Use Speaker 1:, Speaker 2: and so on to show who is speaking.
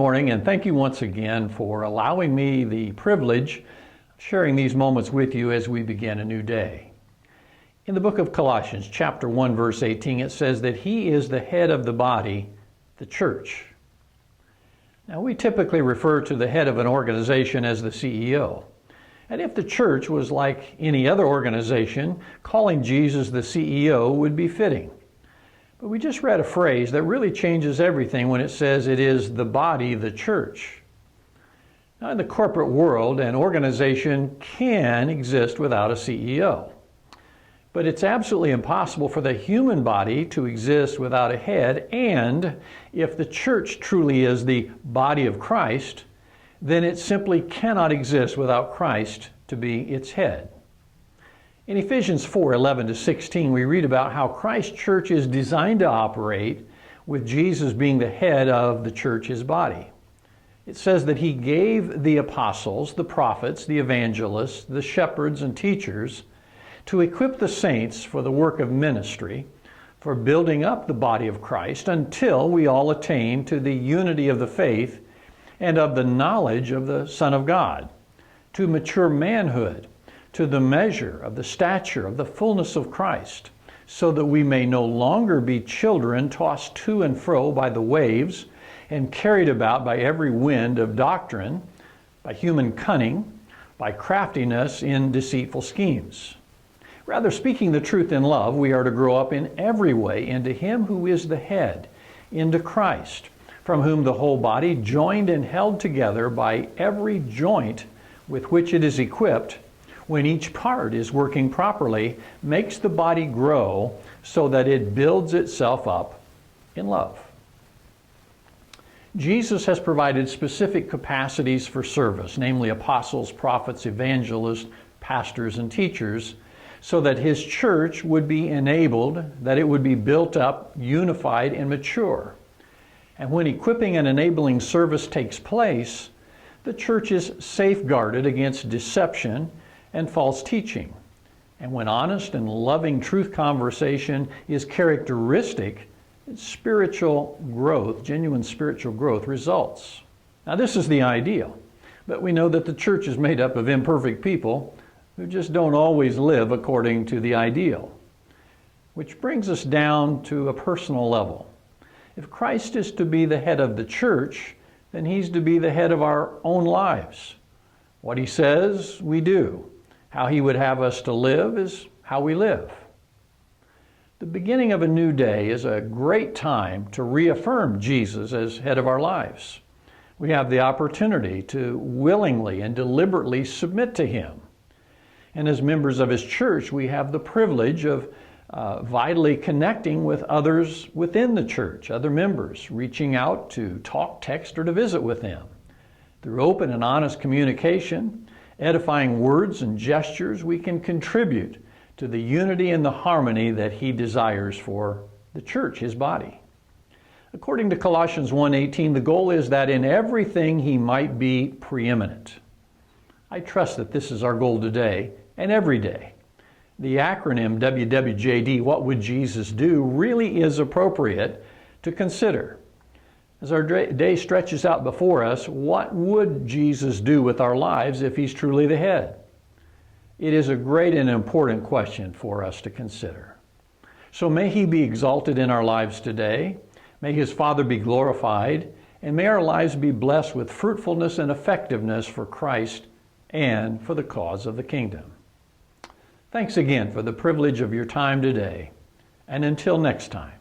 Speaker 1: morning, and thank you once again for allowing me the privilege of sharing these moments with you as we begin a new day. In the book of Colossians, chapter 1, verse 18, it says that He is the head of the body, the church. Now, we typically refer to the head of an organization as the CEO. And if the church was like any other organization, calling Jesus the CEO would be fitting. But we just read a phrase that really changes everything when it says it is the body, the church. Now, in the corporate world, an organization can exist without a CEO. But it's absolutely impossible for the human body to exist without a head, and if the church truly is the body of Christ, then it simply cannot exist without Christ to be its head. In Ephesians 4:11-16, we read about how Christ's church is designed to operate with Jesus being the head of the church, His body. It says that He gave the apostles, the prophets, the evangelists, the shepherds and teachers to equip the saints for the work of ministry, for building up the body of Christ until we all attain to the unity of the faith and of the knowledge of the Son of God, to mature manhood, to the measure of the stature of the fullness of Christ, so that we may no longer be children tossed to and fro by the waves and carried about by every wind of doctrine, by human cunning, by craftiness in deceitful schemes. Rather, speaking the truth in love, we are to grow up in every way into Him who is the head, into Christ, from whom the whole body, joined and held together by every joint with which it is equipped, when each part is working properly, makes the body grow so that it builds itself up in love. Jesus has provided specific capacities for service, namely apostles, prophets, evangelists, pastors, and teachers, so that His church would be enabled, that it would be built up, unified, and mature. And when equipping and enabling service takes place, the church is safeguarded against deception and false teaching. And when honest and loving truth conversation is characteristic, spiritual growth, genuine spiritual growth results. Now, this is the ideal, but we know that the church is made up of imperfect people who just don't always live according to the ideal. Which brings us down to a personal level. If Christ is to be the head of the church, then He's to be the head of our own lives. What He says, we do. How He would have us to live is how we live. The beginning of a new day is a great time to reaffirm Jesus as head of our lives. We have the opportunity to willingly and deliberately submit to Him. And as members of His church, we have the privilege of vitally connecting with others within the church, other members, reaching out to talk, text, or to visit with them. Through open and honest communication, edifying words and gestures, we can contribute to the unity and the harmony that He desires for the church, His body. According to Colossians 1:18, the goal is that in everything He might be preeminent. I trust that this is our goal today and every day. The acronym WWJD, What Would Jesus Do, really is appropriate to consider. As our day stretches out before us, what would Jesus do with our lives if He's truly the head? It is a great and important question for us to consider. So may He be exalted in our lives today, may His Father be glorified, and may our lives be blessed with fruitfulness and effectiveness for Christ and for the cause of the kingdom. Thanks again for the privilege of your time today, and until next time.